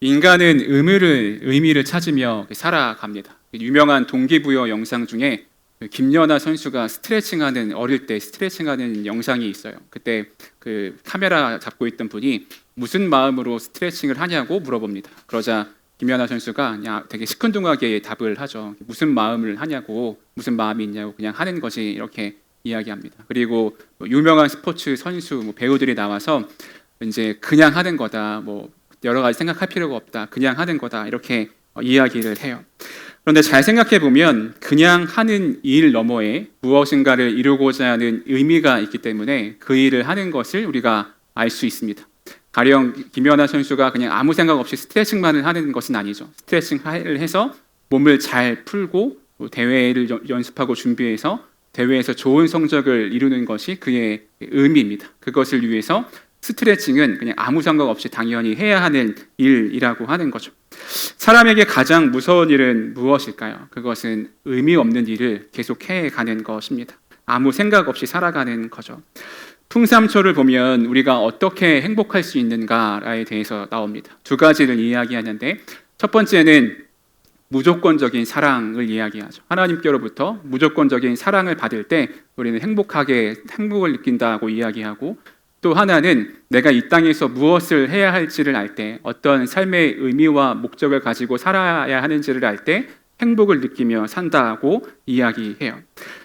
인간은 의미를 찾으며 살아갑니다. 유명한 동기부여 영상 중에 김연아 선수가 어릴 때 스트레칭하는 영상이 있어요. 그때 그 카메라 잡고 있던 분이 무슨 마음으로 스트레칭을 하냐고 물어봅니다. 그러자 김연아 선수가 그냥 되게 시큰둥하게 답을 하죠. 무슨 마음을 하냐고, 무슨 마음이 있냐고, 그냥 하는 것이, 이렇게 이야기합니다. 그리고 유명한 스포츠 선수, 배우들이 나와서 이제 그냥 하는 거다, 여러 가지 생각할 필요가 없다, 그냥 하는 거다, 이렇게 이야기를 해요. 그런데 잘 생각해 보면 그냥 하는 일 너머에 무엇인가를 이루고자 하는 의미가 있기 때문에 그 일을 하는 것을 우리가 알 수 있습니다. 가령 김연아 선수가 그냥 아무 생각 없이 스트레칭만을 하는 것은 아니죠. 스트레칭을 해서 몸을 잘 풀고 대회를 연습하고 준비해서 대회에서 좋은 성적을 이루는 것이 그의 의미입니다. 그것을 위해서 스트레칭은 그냥 아무 생각 없이 당연히 해야 하는 일이라고 하는 거죠. 사람에게 가장 무서운 일은 무엇일까요? 그것은 의미 없는 일을 계속해 가는 것입니다. 아무 생각 없이 살아가는 거죠. 풍삼초를 보면 우리가 어떻게 행복할 수 있는가에 대해서 나옵니다. 두 가지를 이야기하는데, 첫 번째는 무조건적인 사랑을 이야기하죠. 하나님께로부터 무조건적인 사랑을 받을 때 우리는 행복을 느낀다고 이야기하고, 또 하나는 내가 이 땅에서 무엇을 해야 할지를 알 때, 어떤 삶의 의미와 목적을 가지고 살아야 하는지를 알 때 행복을 느끼며 산다고 이야기해요.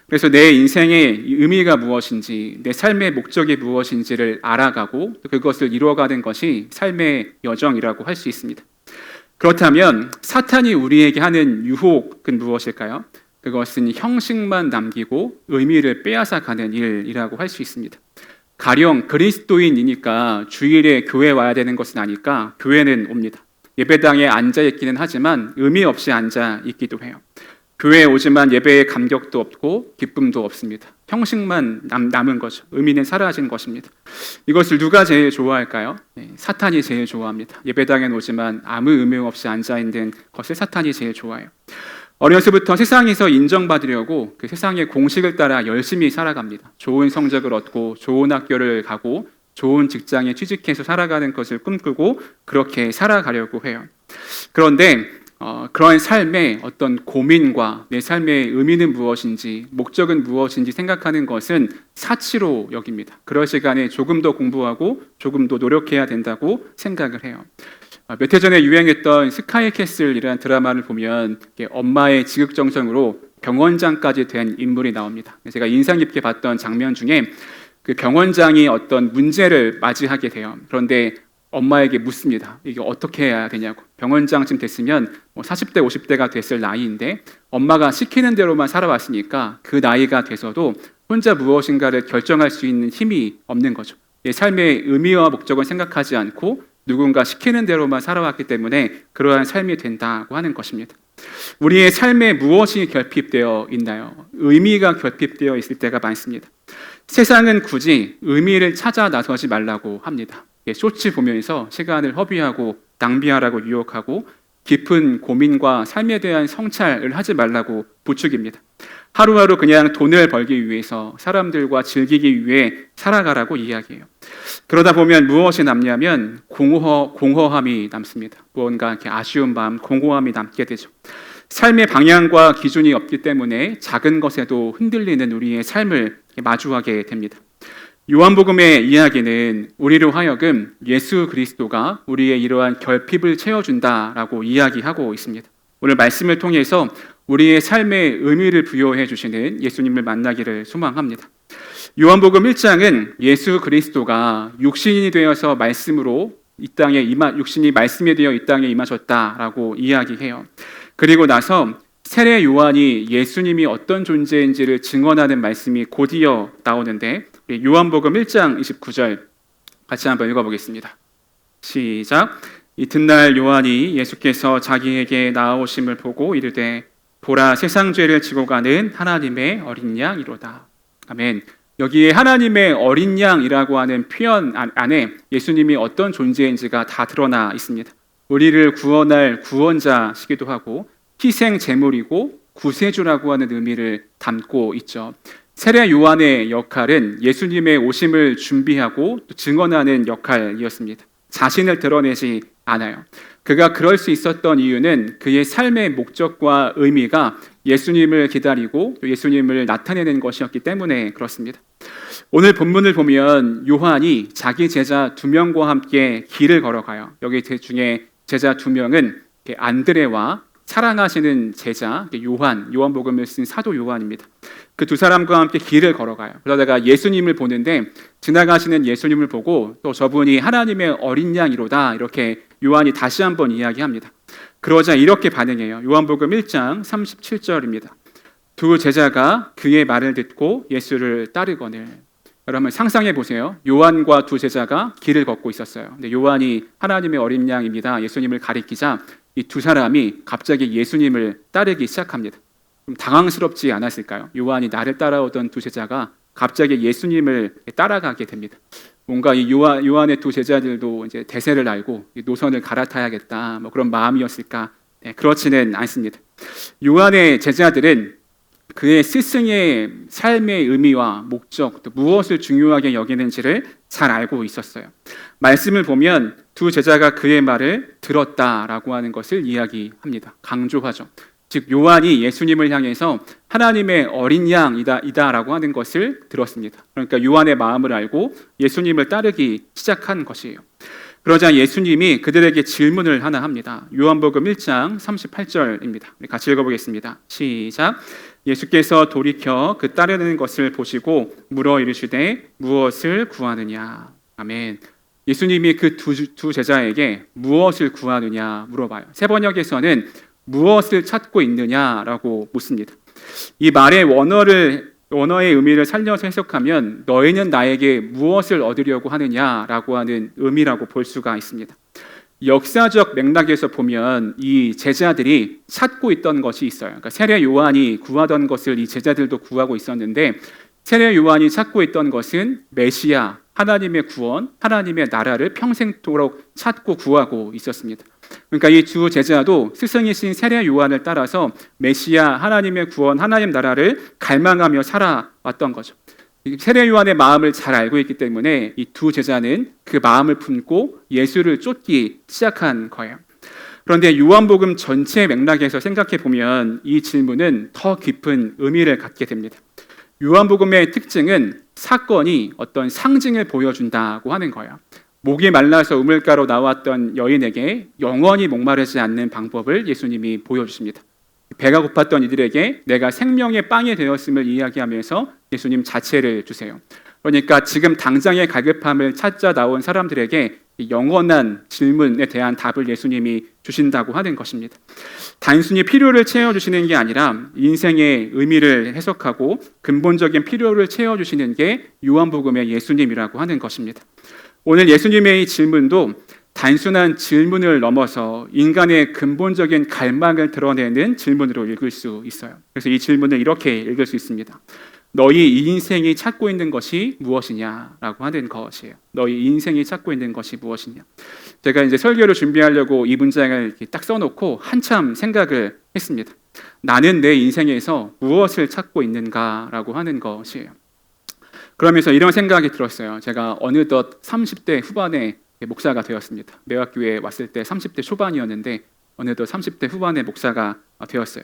그래서 내 인생의 의미가 무엇인지, 내 삶의 목적이 무엇인지를 알아가고 그것을 이루어가는 것이 삶의 여정이라고 할 수 있습니다. 그렇다면 사탄이 우리에게 하는 유혹은 무엇일까요? 그것은 형식만 남기고 의미를 빼앗아가는 일이라고 할 수 있습니다. 가령 그리스도인이니까 주일에 교회 와야 되는 것은 아니까 교회는 옵니다. 예배당에 앉아 있기는 하지만 의미 없이 앉아 있기도 해요. 교회에 오지만 예배의 감격도 없고 기쁨도 없습니다. 형식만 남은 거죠. 의미는 사라진 것입니다. 이것을 누가 제일 좋아할까요? 사탄이 제일 좋아합니다. 예배당에 오지만 아무 의미 없이 앉아 있는 것을 사탄이 제일 좋아해요. 어려서부터 세상에서 인정받으려고 그 세상의 공식을 따라 열심히 살아갑니다. 좋은 성적을 얻고 좋은 학교를 가고 좋은 직장에 취직해서 살아가는 것을 꿈꾸고 그렇게 살아가려고 해요. 그런데 그런 삶의 어떤 고민과 내 삶의 의미는 무엇인지, 목적은 무엇인지 생각하는 것은 사치로 여깁니다. 그럴 시간에 조금 더 공부하고 조금 더 노력해야 된다고 생각을 해요. 몇 해 전에 유행했던 스카이캐슬이라는 드라마를 보면 엄마의 지극정성으로 병원장까지 된 인물이 나옵니다. 제가 인상 깊게 봤던 장면 중에 그 병원장이 어떤 문제를 맞이하게 돼요. 그런데 엄마에게 묻습니다. 이게 어떻게 해야 되냐고. 병원장쯤 됐으면 40대, 50대가 됐을 나이인데 엄마가 시키는 대로만 살아왔으니까 그 나이가 돼서도 혼자 무엇인가를 결정할 수 있는 힘이 없는 거죠. 삶의 의미와 목적은 생각하지 않고 누군가 시키는 대로만 살아왔기 때문에 그러한 삶이 된다고 하는 것입니다. 우리의 삶에 무엇이 결핍되어 있나요? 의미가 결핍되어 있을 때가 많습니다. 세상은 굳이 의미를 찾아 나서지 말라고 합니다. 쇼츠 보면서 시간을 허비하고 낭비하라고 유혹하고 깊은 고민과 삶에 대한 성찰을 하지 말라고 부추깁니다. 하루하루 그냥 돈을 벌기 위해서 사람들과 즐기기 위해 살아가라고 이야기해요. 그러다 보면 무엇이 남냐면 공허함이 남습니다. 무언가 이렇게 아쉬운 마음, 공허함이 남게 되죠. 삶의 방향과 기준이 없기 때문에 작은 것에도 흔들리는 우리의 삶을 마주하게 됩니다. 요한복음의 이야기는 우리로 하여금 예수 그리스도가 우리의 이러한 결핍을 채워준다라고 이야기하고 있습니다. 오늘 말씀을 통해서 우리의 삶에 의미를 부여해 주시는 예수님을 만나기를 소망합니다. 요한복음 1장은 예수 그리스도가 육신이 되어서 육신이 말씀이 되어 이 땅에 임하셨다라고 이야기해요. 그리고 나서 세례 요한이 예수님이 어떤 존재인지를 증언하는 말씀이 곧이어 나오는데, 요한복음 1장 29절 같이 한번 읽어보겠습니다. 시작. 이튿날 요한이 예수께서 자기에게 나아오심을 보고 이르되 보라, 세상 죄를 지고 가는 하나님의 어린 양이로다. 아멘. 여기에 하나님의 어린 양이라고 하는 표현 안에 예수님이 어떤 존재인지가 다 드러나 있습니다. 우리를 구원할 구원자시기도 하고 희생 제물이고 구세주라고 하는 의미를 담고 있죠. 세례 요한의 역할은 예수님의 오심을 준비하고 또 증언하는 역할이었습니다. 자신을 드러내지 않아요. 그가 그럴 수 있었던 이유는 그의 삶의 목적과 의미가 예수님을 기다리고 또 예수님을 나타내는 것이었기 때문에 그렇습니다. 오늘 본문을 보면 요한이 자기 제자 2명과 함께 길을 걸어가요. 여기 중에 제자 2명은 안드레와 사랑하시는 제자 요한복음을 쓴 사도 요한입니다. 그 두 사람과 함께 길을 걸어가요. 그러다가 예수님을 보는데 지나가시는 예수님을 보고 또 저분이 하나님의 어린 양이로다 이렇게 요한이 다시 한번 이야기합니다. 그러자 이렇게 반응해요. 요한복음 1장 37절입니다. 두 제자가 그의 말을 듣고 예수를 따르거늘. 여러분 상상해 보세요. 요한과 두 제자가 길을 걷고 있었어요. 근데 요한이 하나님의 어린 양입니다. 예수님을 가리키자 이 두 사람이 갑자기 예수님을 따르기 시작합니다. 좀 당황스럽지 않았을까요? 요한이 나를 따라오던 두 제자가 갑자기 예수님을 따라가게 됩니다. 뭔가 이 요한의 두 제자들도 이제 대세를 알고 노선을 갈아타야겠다 뭐 그런 마음이었을까? 네, 그렇지는 않습니다. 요한의 제자들은 그의 스승의 삶의 의미와 목적, 또 무엇을 중요하게 여기는지를 잘 알고 있었어요. 말씀을 보면 두 제자가 그의 말을 들었다라고 하는 것을 이야기합니다. 강조하죠. 즉 요한이 예수님을 향해서 하나님의 어린 양이다라고 하는 것을 들었습니다. 그러니까 요한의 마음을 알고 예수님을 따르기 시작한 것이에요. 그러자 예수님이 그들에게 질문을 하나 합니다. 요한복음 1장 38절입니다. 같이 읽어보겠습니다. 시작. 예수께서 돌이켜 그 따르는 것을 보시고 물어 이르시되 무엇을 구하느냐. 아멘. 예수님이 그 두 제자에게 무엇을 구하느냐 물어봐요. 세 번역에서는 무엇을 찾고 있느냐라고 묻습니다. 이 말의 원어의 의미를 살려서 해석하면 너희는 나에게 무엇을 얻으려고 하느냐라고 하는 의미라고 볼 수가 있습니다. 역사적 맥락에서 보면 이 제자들이 찾고 있던 것이 있어요. 그러니까 세례 요한이 구하던 것을 이 제자들도 구하고 있었는데 세례 요한이 찾고 있던 것은 메시아, 하나님의 구원, 하나님의 나라를 평생토록 찾고 구하고 있었습니다. 그러니까 이 두 제자도 스승이신 세례 요한을 따라서 메시아, 하나님의 구원, 하나님 나라를 갈망하며 살아왔던 거죠. 세례 요한의 마음을 잘 알고 있기 때문에 이 두 제자는 그 마음을 품고 예수를 쫓기 시작한 거예요. 그런데 요한복음 전체 맥락에서 생각해 보면 이 질문은 더 깊은 의미를 갖게 됩니다. 요한복음의 특징은 사건이 어떤 상징을 보여준다고 하는 거예요. 목이 말라서 우물가로 나왔던 여인에게 영원히 목마르지 않는 방법을 예수님이 보여주십니다. 배가 고팠던 이들에게 내가 생명의 빵이 되었음을 이야기하면서 예수님 자체를 주세요. 그러니까 지금 당장의 갈급함을 찾자 나온 사람들에게 영원한 질문에 대한 답을 예수님이 주신다고 하는 것입니다. 단순히 필요를 채워주시는 게 아니라 인생의 의미를 해석하고 근본적인 필요를 채워주시는 게 요한복음의 예수님이라고 하는 것입니다. 오늘 예수님의 이 질문도 단순한 질문을 넘어서 인간의 근본적인 갈망을 드러내는 질문으로 읽을 수 있어요. 그래서 이 질문을 이렇게 읽을 수 있습니다. 너희 인생이 찾고 있는 것이 무엇이냐라고 하는 것이에요. 너희 인생이 찾고 있는 것이 무엇이냐. 제가 이제 설교를 준비하려고 이 문장을 이렇게 딱 써놓고 한참 생각을 했습니다. 나는 내 인생에서 무엇을 찾고 있는가라고 하는 것이에요. 그러면서 이런 생각이 들었어요. 제가 어느덧 30대 후반에 목사가 되었습니다. 매화교회에 왔을 때 30대 초반이었는데 어느덧 30대 후반의 목사가 되었어요.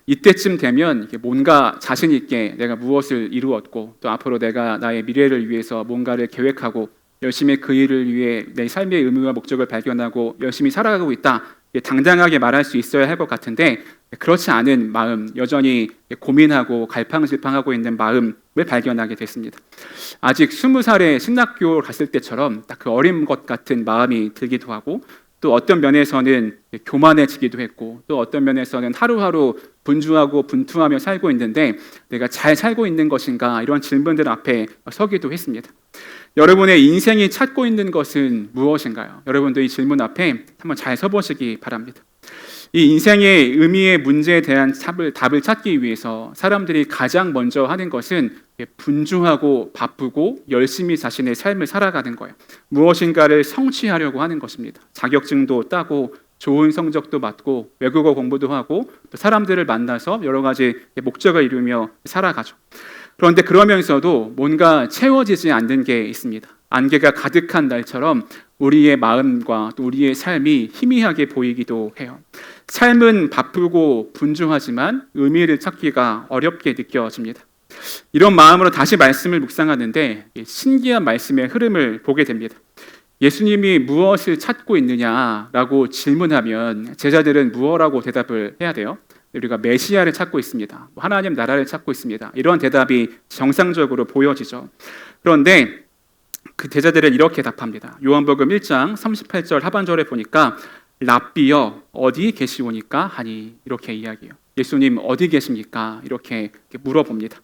이때쯤 되면 뭔가 자신 있게 내가 무엇을 이루었고 또 앞으로 내가 나의 미래를 위해서 뭔가를 계획하고 열심히 그 일을 위해 내 삶의 의미와 목적을 발견하고 열심히 살아가고 있다. 당당하게 말할 수 있어야 할 것 같은데 그렇지 않은 마음, 여전히 고민하고 갈팡질팡하고 있는 마음을 발견하게 됐습니다. 아직 20살에 신학교 갔을 때처럼 딱 그 어린 것 같은 마음이 들기도 하고 또 어떤 면에서는 교만해지기도 했고 또 어떤 면에서는 하루하루 분주하고 분투하며 살고 있는데 내가 잘 살고 있는 것인가 이런 질문들 앞에 서기도 했습니다. 여러분의 인생이 찾고 있는 것은 무엇인가요? 여러분도 이 질문 앞에 한번 잘 서보시기 바랍니다. 이 인생의 의미의 문제에 대한 답을 찾기 위해서 사람들이 가장 먼저 하는 것은 분주하고 바쁘고 열심히 자신의 삶을 살아가는 거예요. 무엇인가를 성취하려고 하는 것입니다. 자격증도 따고 좋은 성적도 받고 외국어 공부도 하고 또 사람들을 만나서 여러 가지 목적을 이루며 살아가죠. 그런데 그러면서도 뭔가 채워지지 않는 게 있습니다. 안개가 가득한 날처럼 우리의 마음과 또 우리의 삶이 희미하게 보이기도 해요. 삶은 바쁘고 분주하지만 의미를 찾기가 어렵게 느껴집니다. 이런 마음으로 다시 말씀을 묵상하는데 신기한 말씀의 흐름을 보게 됩니다. 예수님이 무엇을 찾고 있느냐라고 질문하면 제자들은 무엇라고 대답을 해야 돼요? 우리가 메시아를 찾고 있습니다. 하나님 나라를 찾고 있습니다. 이런 대답이 정상적으로 보여지죠. 그런데 그 제자들은 이렇게 답합니다. 요한복음 1장 38절 하반절에 보니까 랍비여 어디 계시오니까 하니 이렇게 이야기해요. 예수님 어디 계십니까? 이렇게 물어봅니다.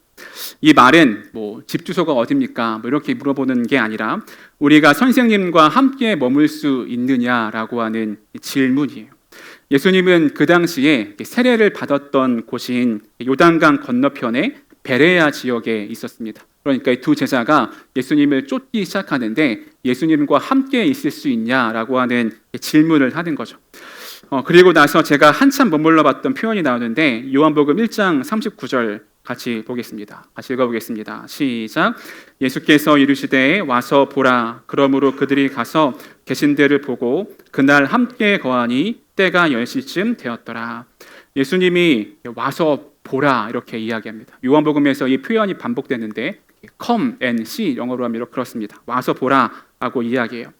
이 말은 집 주소가 어디입니까? 이렇게 물어보는 게 아니라 우리가 선생님과 함께 머물 수 있느냐라고 하는 질문이에요. 예수님은 그 당시에 세례를 받았던 곳인 요단강 건너편의 베레아 지역에 있었습니다. 그러니까 이 두 제자가 예수님을 쫓기 시작하는데 예수님과 함께 있을 수 있냐라고 하는 질문을 하는 거죠. 그리고 나서 제가 한참 머물러 봤던 표현이 나오는데 요한복음 1장 39절 같이 보겠습니다. 같이 읽어보겠습니다. 시작. 예수께서 이르시되 와서 보라. 그러므로 그들이 가서 계신 데를 보고 그날 함께 거하니 때가 10시쯤 되었더라. 예수님이 와서 보라 이렇게 이야기합니다. 요한복음에서 이 표현이 반복되는데 come and see 영어로 하면 그렇습니다. 와서 보라 하고 이야기해요.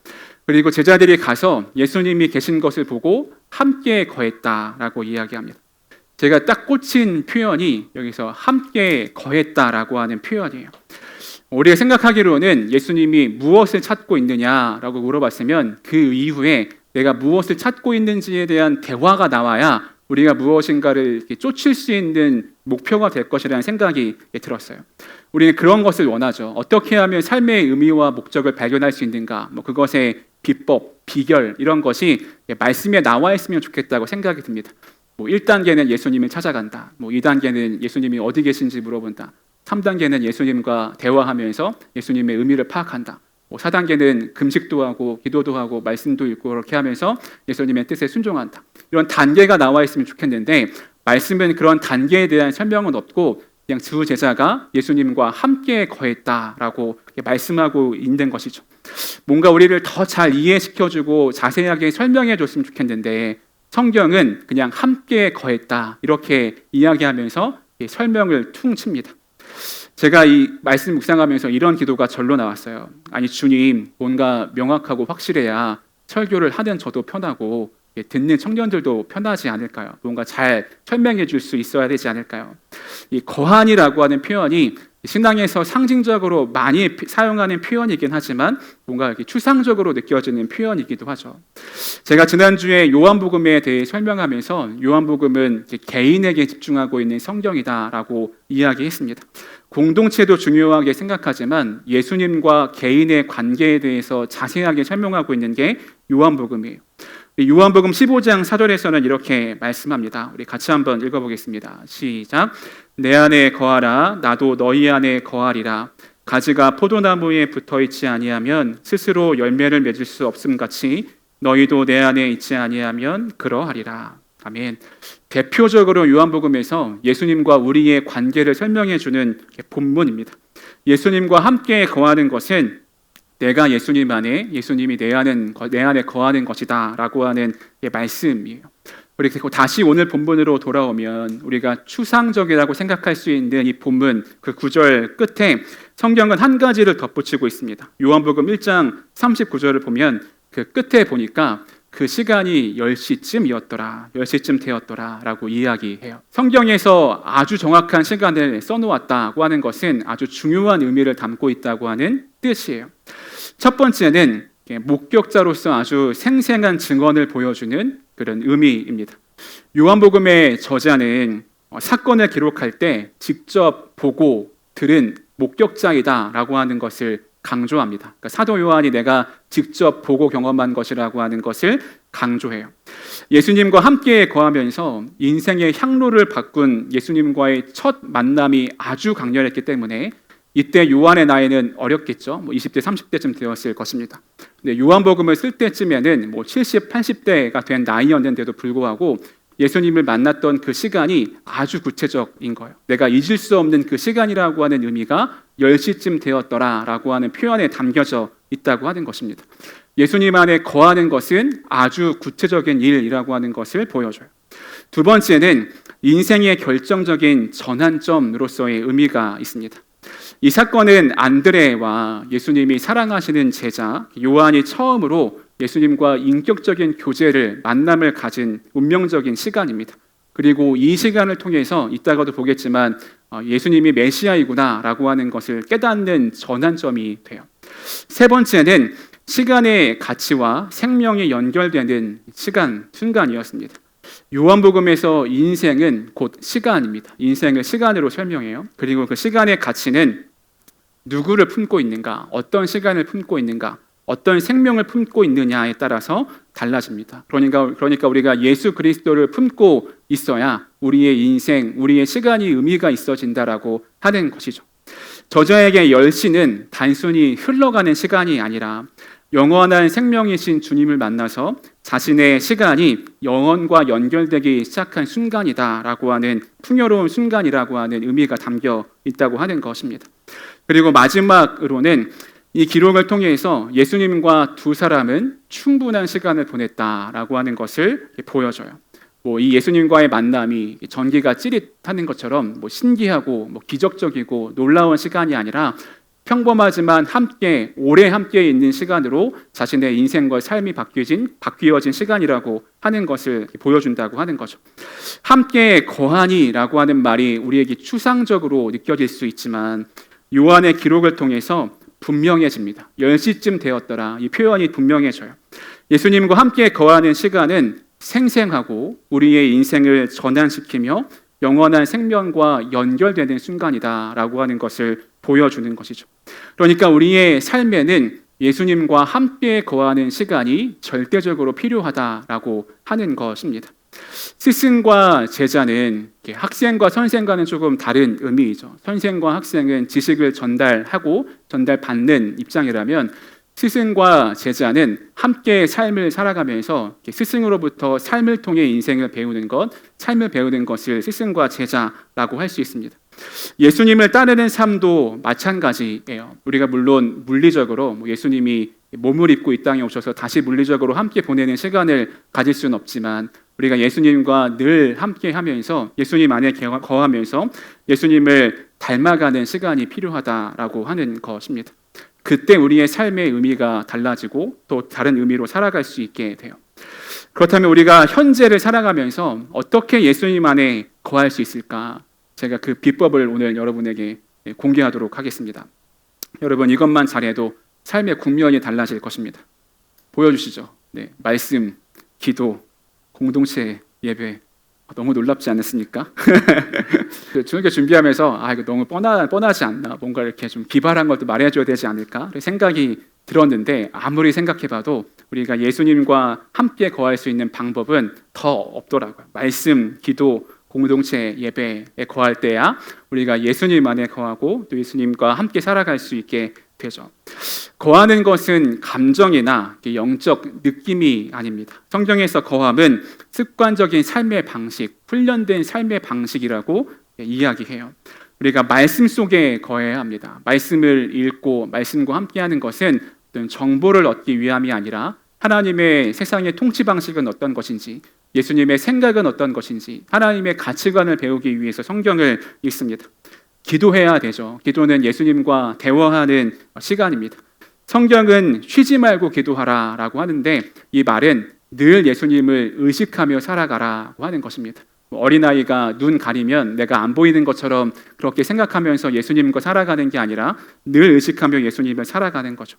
그리고 제자들이 가서 예수님이 계신 것을 보고 함께 거했다라고 이야기합니다. 제가 딱 꽂힌 표현이 여기서 함께 거했다라고 하는 표현이에요. 우리가 생각하기로는 예수님이 무엇을 찾고 있느냐라고 물어봤으면 그 이후에 내가 무엇을 찾고 있는지에 대한 대화가 나와야 우리가 무엇인가를 쫓을 수 있는 목표가 될 것이라는 생각이 들었어요. 우리는 그런 것을 원하죠. 어떻게 하면 삶의 의미와 목적을 발견할 수 있는가, 그것의 비법, 비결 이런 것이 말씀에 나와 있으면 좋겠다고 생각이 듭니다. 1단계는 예수님을 찾아간다. 2단계는 예수님이 어디 계신지 물어본다. 3단계는 예수님과 대화하면서 예수님의 의미를 파악한다. 4단계는 금식도 하고 기도도 하고 말씀도 읽고 그렇게 하면서 예수님의 뜻에 순종한다. 이런 단계가 나와 있으면 좋겠는데 말씀은 그런 단계에 대한 설명은 없고 그냥 두 제자가 예수님과 함께 거했다라고 말씀하고 있는 것이죠. 뭔가 우리를 더 잘 이해시켜주고 자세하게 설명해 줬으면 좋겠는데 성경은 그냥 함께 거했다 이렇게 이야기하면서 설명을 퉁 칩니다. 제가 이 말씀 묵상하면서 이런 기도가 절로 나왔어요. 아니 주님, 뭔가 명확하고 확실해야 설교를 하는 저도 편하고 듣는 청년들도 편하지 않을까요? 뭔가 잘 설명해 줄 수 있어야 되지 않을까요? 이 거한이라고 하는 표현이 신앙에서 상징적으로 많이 사용하는 표현이긴 하지만 뭔가 이렇게 추상적으로 느껴지는 표현이기도 하죠. 제가 지난주에 요한복음에 대해 설명하면서 요한복음은 개인에게 집중하고 있는 성경이다라고 이야기했습니다. 공동체도 중요하게 생각하지만 예수님과 개인의 관계에 대해서 자세하게 설명하고 있는 게 요한복음이에요. 요한복음 15장 4절에서는 이렇게 말씀합니다. 우리 같이 한번 읽어보겠습니다. 시작. 내 안에 거하라. 나도 너희 안에 거하리라. 가지가 포도나무에 붙어있지 아니하면 스스로 열매를 맺을 수 없음같이 너희도 내 안에 있지 아니하면 그러하리라. 아멘. 대표적으로 요한복음에서 예수님과 우리의 관계를 설명해주는 본문입니다. 예수님과 함께 거하는 것은 내가 예수님 안에, 예수님이 내 안에 거하는 것이다 라고 하는 말씀이에요. 그리고 다시 오늘 본문으로 돌아오면 우리가 추상적이라고 생각할 수 있는 이 본문 그 구절 끝에 성경은 한 가지를 덧붙이고 있습니다. 요한복음 1장 39절을 보면 그 끝에 보니까 그 시간이 10시쯤이었더라, 10시쯤 되었더라 라고 이야기해요. 성경에서 아주 정확한 시간을 써놓았다고 하는 것은 아주 중요한 의미를 담고 있다고 하는 뜻이에요. 첫 번째는 목격자로서 아주 생생한 증언을 보여주는 그런 의미입니다. 요한복음의 저자는 사건을 기록할 때 직접 보고 들은 목격자이다라고 하는 것을 강조합니다. 그러니까 사도 요한이 내가 직접 보고 경험한 것이라고 하는 것을 강조해요. 예수님과 함께 거하면서 인생의 향로를 바꾼 예수님과의 첫 만남이 아주 강렬했기 때문에 이때 요한의 나이는 어렸겠죠. 20대, 30대쯤 되었을 것입니다. 근데 요한복음을 쓸 때쯤에는 70, 80대가 된 나이였는데도 불구하고 예수님을 만났던 그 시간이 아주 구체적인 거예요. 내가 잊을 수 없는 그 시간이라고 하는 의미가 10시쯤 되었더라라고 하는 표현에 담겨져 있다고 하는 것입니다. 예수님 안에 거하는 것은 아주 구체적인 일이라고 하는 것을 보여줘요. 두 번째는 인생의 결정적인 전환점으로서의 의미가 있습니다. 이 사건은 안드레와 예수님이 사랑하시는 제자 요한이 처음으로 예수님과 인격적인 교제를 만남을 가진 운명적인 시간입니다. 그리고 이 시간을 통해서 이따가도 보겠지만 예수님이 메시아이구나라고 하는 것을 깨닫는 전환점이 돼요. 세 번째는 시간의 가치와 생명이 연결되는 순간이었습니다. 요한복음에서 인생은 곧 시간입니다. 인생을 시간으로 설명해요. 그리고 그 시간의 가치는 누구를 품고 있는가, 어떤 시간을 품고 있는가, 어떤 생명을 품고 있느냐에 따라서 달라집니다. 그러니까 우리가 예수 그리스도를 품고 있어야 우리의 인생, 우리의 시간이 의미가 있어진다라고 하는 것이죠. 저자에게 10시는 단순히 흘러가는 시간이 아니라 영원한 생명이신 주님을 만나서 자신의 시간이 영원과 연결되기 시작한 순간이다라고 하는 풍요로운 순간이라고 하는 의미가 담겨 있다고 하는 것입니다. 그리고 마지막으로는 이 기록을 통해서 예수님과 두 사람은 충분한 시간을 보냈다라고 하는 것을 보여줘요. 이 예수님과의 만남이 전기가 찌릿하는 것처럼 신기하고 기적적이고 놀라운 시간이 아니라 평범하지만 오래 함께 있는 시간으로 자신의 인생과 삶이 바뀌어진 시간이라고 하는 것을 보여준다고 하는 거죠. 함께 거하니라고 하는 말이 우리에게 추상적으로 느껴질 수 있지만 요한의 기록을 통해서 분명해집니다. 10시쯤 되었더라. 이 표현이 분명해져요. 예수님과 함께 거하는 시간은 생생하고 우리의 인생을 전환시키며 영원한 생명과 연결되는 순간이다라고 하는 것을 보여주는 것이죠. 그러니까 우리의 삶에는 예수님과 함께 거하는 시간이 절대적으로 필요하다라고 하는 것입니다. 스승과 제자는 학생과 선생과는 조금 다른 의미이죠. 선생과 학생은 지식을 전달하고 전달받는 입장이라면 스승과 제자는 함께 삶을 살아가면서 스승으로부터 삶을 통해 인생을 배우는 것, 삶을 배우는 것을 스승과 제자라고 할 수 있습니다. 예수님을 따르는 삶도 마찬가지예요. 우리가 물론 물리적으로 예수님이 몸을 입고 이 땅에 오셔서 다시 물리적으로 함께 보내는 시간을 가질 수는 없지만 우리가 예수님과 늘 함께 하면서 예수님 안에 거하면서 예수님을 닮아가는 시간이 필요하다라고 하는 것입니다. 그때 우리의 삶의 의미가 달라지고 또 다른 의미로 살아갈 수 있게 돼요. 그렇다면 우리가 현재를 살아가면서 어떻게 예수님 안에 거할 수 있을까? 제가 그 비법을 오늘 여러분에게 공개하도록 하겠습니다. 여러분 이것만 잘해도 삶의 국면이 달라질 것입니다. 보여주시죠. 네, 말씀, 기도, 공동체 예배. 너무 놀랍지 않았습니까? 중학교 준비하면서 이거 너무 뻔하지 않나? 뭔가 이렇게 좀 기발한 것도 말해줘야 되지 않을까? 생각이 들었는데 아무리 생각해봐도 우리가 예수님과 함께 거할 수 있는 방법은 더 없더라고요. 말씀, 기도, 공동체 예배에 거할 때야 우리가 예수님 안에 거하고 또 예수님과 함께 살아갈 수 있게 되죠. 거하는 것은 감정이나 영적 느낌이 아닙니다. 성경에서 거함은 습관적인 삶의 방식, 훈련된 삶의 방식이라고 이야기해요. 우리가 말씀 속에 거해야 합니다. 말씀을 읽고 말씀과 함께하는 것은 어떤 정보를 얻기 위함이 아니라 하나님의 세상의 통치 방식은 어떤 것인지, 예수님의 생각은 어떤 것인지, 하나님의 가치관을 배우기 위해서 성경을 읽습니다. 기도해야 되죠. 기도는 예수님과 대화하는 시간입니다. 성경은 쉬지 말고 기도하라라고 하는데 이 말은 늘 예수님을 의식하며 살아가라고 하는 것입니다. 어린아이가 눈 가리면 내가 안 보이는 것처럼 그렇게 생각하면서 예수님과 살아가는 게 아니라 늘 의식하며 예수님을 살아가는 거죠.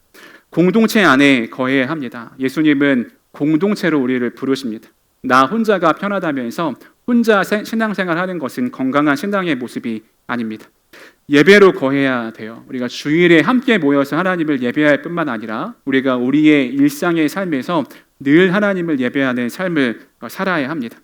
공동체 안에 거해야 합니다. 예수님은 공동체로 우리를 부르십니다. 나 혼자가 편하다면서 혼자 신앙생활 하는 것은 건강한 신앙의 모습이 아닙니다. 예배로 거해야 돼요. 우리가 주일에 함께 모여서 하나님을 예배할 뿐만 아니라 우리가 우리의 일상의 삶에서 늘 하나님을 예배하는 삶을 살아야 합니다.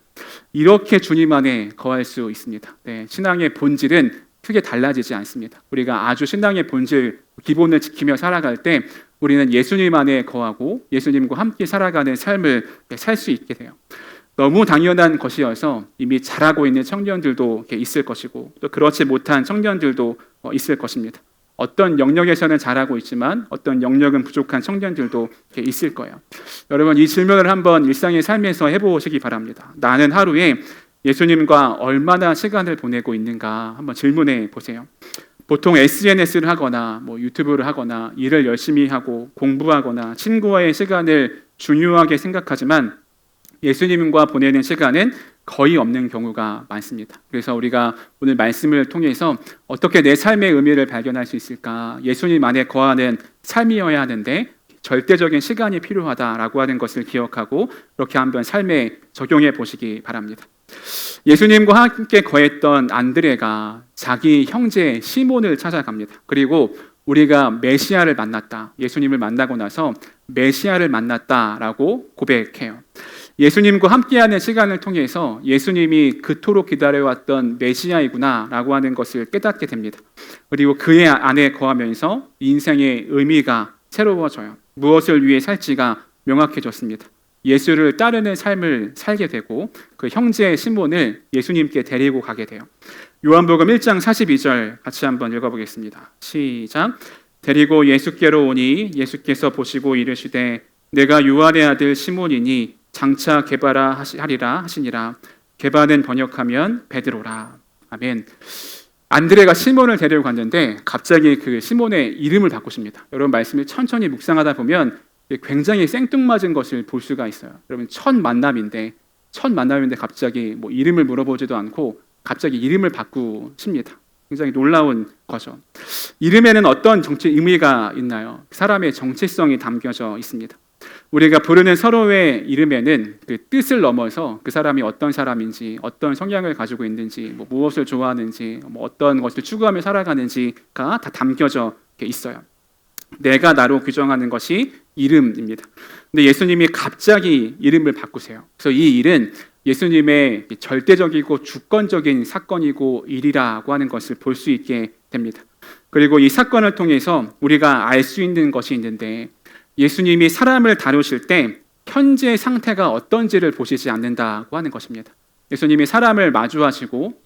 이렇게 주님 안에 거할 수 있습니다. 네, 신앙의 본질은 크게 달라지지 않습니다. 우리가 아주 신앙의 본질, 기본을 지키며 살아갈 때 우리는 예수님 안에 거하고 예수님과 함께 살아가는 삶을 살 수 있게 돼요. 너무 당연한 것이어서 이미 잘하고 있는 청년들도 있을 것이고 또 그렇지 못한 청년들도 있을 것입니다. 어떤 영역에서는 잘하고 있지만 어떤 영역은 부족한 청년들도 있을 거예요. 여러분, 이 질문을 한번 일상의 삶에서 해보시기 바랍니다. 나는 하루에 예수님과 얼마나 시간을 보내고 있는가 한번 질문해 보세요. 보통 SNS를 하거나 유튜브를 하거나 일을 열심히 하고 공부하거나 친구와의 시간을 중요하게 생각하지만 예수님과 보내는 시간은 거의 없는 경우가 많습니다. 그래서 우리가 오늘 말씀을 통해서 어떻게 내 삶의 의미를 발견할 수 있을까? 예수님 안에 거하는 삶이어야 하는데 절대적인 시간이 필요하다라고 하는 것을 기억하고 그렇게 한번 삶에 적용해 보시기 바랍니다. 예수님과 함께 거했던 안드레가 자기 형제 시몬을 찾아갑니다. 그리고 우리가 메시아를 만났다. 예수님을 만나고 나서 메시아를 만났다라고 고백해요. 예수님과 함께하는 시간을 통해서 예수님이 그토록 기다려왔던 메시아이구나라고 하는 것을 깨닫게 됩니다. 그리고 그의 안에 거하면서 인생의 의미가 새로워져요. 무엇을 위해 살지가 명확해졌습니다. 예수를 따르는 삶을 살게 되고 그 형제 시몬을 예수님께 데리고 가게 돼요. 요한복음 1장 42절 같이 한번 읽어보겠습니다. 시작. 데리고 예수께로 오니 예수께서 보시고 이르시되 내가 요한의 아들 시몬이니 장차 게바라 하리라 하시니라. 게바는 번역하면 베드로라. 아멘. 안드레가 시몬을 데리고 갔는데 갑자기 그 시몬의 이름을 바꾸십니다. 여러분, 말씀을 천천히 묵상하다 보면 굉장히 생뚱맞은 것을 볼 수가 있어요. 여러분, 첫 만남인데 갑자기 이름을 물어보지도 않고 갑자기 이름을 바꾸십니다. 굉장히 놀라운 거죠. 이름에는 어떤 정치 의미가 있나요? 사람의 정체성이 담겨져 있습니다. 우리가 부르는 서로의 이름에는 그 뜻을 넘어서 그 사람이 어떤 사람인지, 어떤 성향을 가지고 있는지, 무엇을 좋아하는지, 어떤 것을 추구하며 살아가는지가 다 담겨져 있어요. 내가 나로 규정하는 것이 이름입니다. 근데 예수님이 갑자기 이름을 바꾸세요. 그래서 이 일은 예수님의 절대적이고 주권적인 사건이고 일이라고 하는 것을 볼 수 있게 됩니다. 그리고 이 사건을 통해서 우리가 알 수 있는 것이 있는데 예수님이 사람을 다루실 때 현재 상태가 어떤지를 보시지 않는다고 하는 것입니다. 예수님이 사람을 마주하시고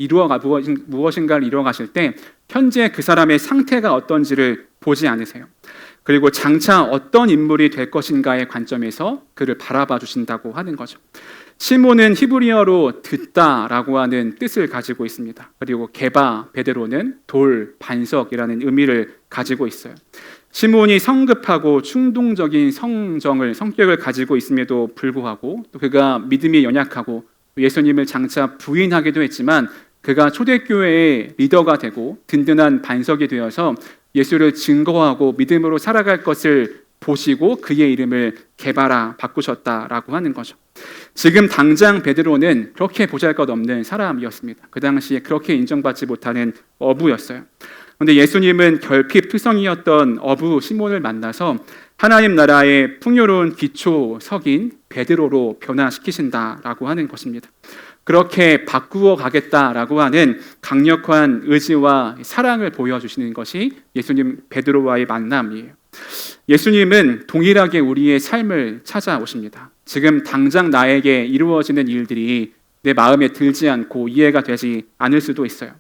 무엇인가를 이루어가실 때 현재 그 사람의 상태가 어떤지를 보지 않으세요. 그리고 장차 어떤 인물이 될 것인가의 관점에서 그를 바라봐 주신다고 하는 거죠. 시몬은 히브리어로 듣다라고 하는 뜻을 가지고 있습니다. 그리고 게바, 베드로는 돌, 반석이라는 의미를 가지고 있어요. 시몬이 성급하고 충동적인 성격을 가지고 있음에도 불구하고 또 그가 믿음이 연약하고 예수님을 장차 부인하기도 했지만 그가 초대교회의 리더가 되고 든든한 반석이 되어서 예수를 증거하고 믿음으로 살아갈 것을 보시고 그의 이름을 게바라 바꾸셨다라고 하는 거죠. 지금 당장 베드로는 그렇게 보잘것없는 사람이었습니다. 그 당시에 그렇게 인정받지 못하는 어부였어요. 그런데 예수님은 결핍 투성이었던 어부 시몬을 만나서 하나님 나라의 풍요로운 기초석인 베드로로 변화시키신다라고 하는 것입니다. 그렇게 바꾸어 가겠다라고 하는 강력한 의지와 사랑을 보여주시는 것이 예수님 베드로와의 만남이에요. 예수님은 동일하게 우리의 삶을 찾아오십니다. 지금 당장 나에게 이루어지는 일들이 내 마음에 들지 않고 이해가 되지 않을 수도 있어요.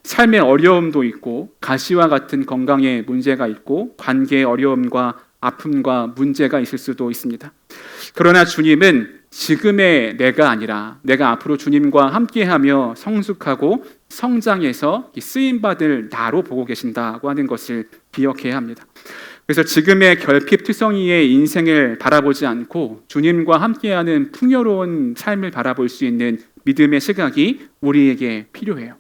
삶의 어려움도 있고 가시와 같은 건강에 문제가 있고 관계의 어려움과 아픔과 문제가 있을 수도 있습니다. 그러나 주님은 지금의 내가 아니라 내가 앞으로 주님과 함께하며 성숙하고 성장해서 쓰임받을 나로 보고 계신다고 하는 것을 기억해야 합니다. 그래서 지금의 결핍투성이의 인생을 바라보지 않고 주님과 함께하는 풍요로운 삶을 바라볼 수 있는 믿음의 시각이 우리에게 필요해요.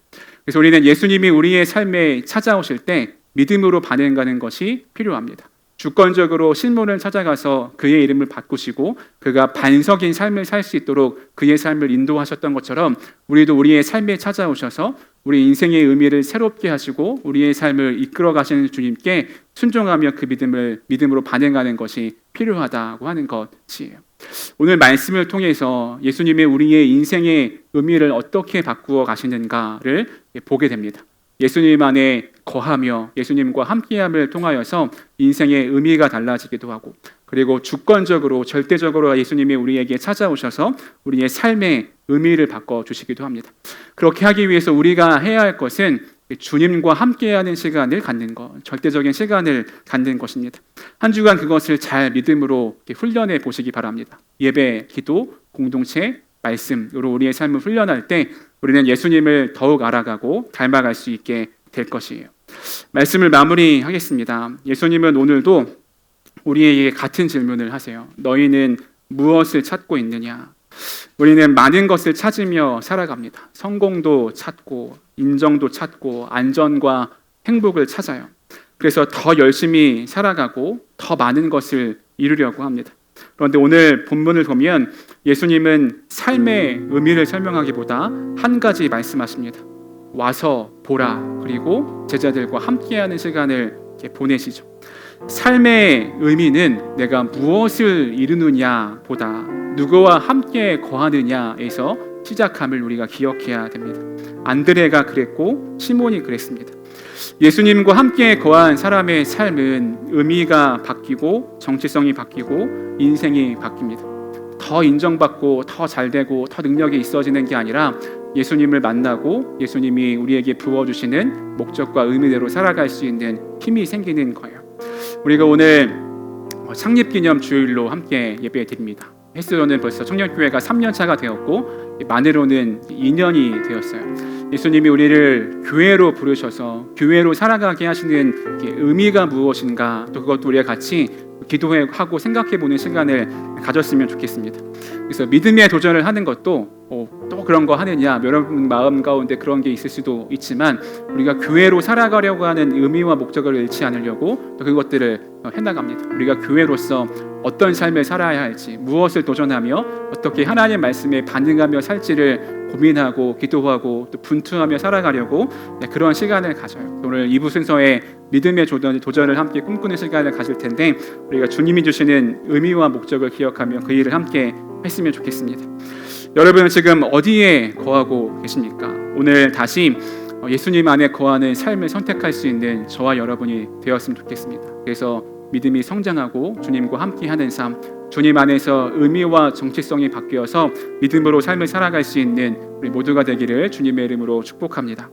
그래서 우리는 예수님이 우리의 삶에 찾아오실 때 믿음으로 반응하는 것이 필요합니다. 주권적으로 시몬을 찾아가서 그의 이름을 바꾸시고 그가 반석인 삶을 살 수 있도록 그의 삶을 인도하셨던 것처럼 우리도 우리의 삶에 찾아오셔서 우리 인생의 의미를 새롭게 하시고 우리의 삶을 이끌어 가시는 주님께 순종하며 그 믿음으로 반응하는 것이 필요하다고 하는 것이에요. 오늘 말씀을 통해서 예수님이 우리의 인생의 의미를 어떻게 바꾸어 가시는가를 보게 됩니다. 예수님 안에 거하며 예수님과 함께함을 통하여서 인생의 의미가 달라지기도 하고 그리고 주권적으로 절대적으로 예수님이 우리에게 찾아오셔서 우리의 삶의 의미를 바꿔주시기도 합니다. 그렇게 하기 위해서 우리가 해야 할 것은 주님과 함께하는 시간을 갖는 것, 절대적인 시간을 갖는 것입니다. 한 주간 그것을 잘 믿음으로 훈련해 보시기 바랍니다. 예배, 기도, 공동체, 말씀으로 우리의 삶을 훈련할 때 우리는 예수님을 더욱 알아가고 닮아갈 수 있게 될 것이에요. 말씀을 마무리하겠습니다. 예수님은 오늘도 우리에게 같은 질문을 하세요. 너희는 무엇을 찾고 있느냐? 우리는 많은 것을 찾으며 살아갑니다. 성공도 찾고 인정도 찾고 안전과 행복을 찾아요. 그래서 더 열심히 살아가고 더 많은 것을 이루려고 합니다. 그런데 오늘 본문을 보면 예수님은 삶의 의미를 설명하기보다 한 가지 말씀하십니다. 와서 보라. 그리고 제자들과 함께하는 시간을 보내시죠. 삶의 의미는 내가 무엇을 이루느냐 보다 누구와 함께 거하느냐에서 시작함을 우리가 기억해야 됩니다. 안드레가 그랬고 시몬이 그랬습니다. 예수님과 함께 거한 사람의 삶은 의미가 바뀌고 정체성이 바뀌고 인생이 바뀝니다. 더 인정받고 더 잘되고 더 능력이 있어지는 게 아니라 예수님을 만나고 예수님이 우리에게 부어주시는 목적과 의미대로 살아갈 수 있는 힘이 생기는 거예요. 우리가 오늘 창립기념 주일로 함께 예배 드립니다. 헬스로는 벌써 청년교회가 3년차가 되었고 만으로는 2년이 되었어요. 예수님이 우리를 교회로 부르셔서 교회로 살아가게 하시는 의미가 무엇인가, 또 그것도 우리가 같이 기도하고 생각해보는 시간을 가졌으면 좋겠습니다. 그래서 믿음의 도전을 하는 것도 또 그런 거 하느냐, 여러분 마음 가운데 그런 게 있을 수도 있지만 우리가 교회로 살아가려고 하는 의미와 목적을 잃지 않으려고 또 그것들을 해나갑니다. 우리가 교회로서 어떤 삶을 살아야 할지, 무엇을 도전하며 어떻게 하나님의 말씀에 반응하며 살지를 고민하고 기도하고 또 분투하며 살아가려고 그런 시간을 가져요. 오늘 2부 순서에 믿음의 도전을 함께 꿈꾸는 시간을 가질 텐데 우리가 주님이 주시는 의미와 목적을 기억하며 그 일을 함께 했으면 좋겠습니다. 여러분은 지금 어디에 거하고 계십니까? 오늘 다시 예수님 안에 거하는 삶을 선택할 수 있는 저와 여러분이 되었으면 좋겠습니다. 그래서 믿음이 성장하고 주님과 함께하는 삶, 주님 안에서 의미와 정체성이 바뀌어서 믿음으로 삶을 살아갈 수 있는 우리 모두가 되기를 주님의 이름으로 축복합니다.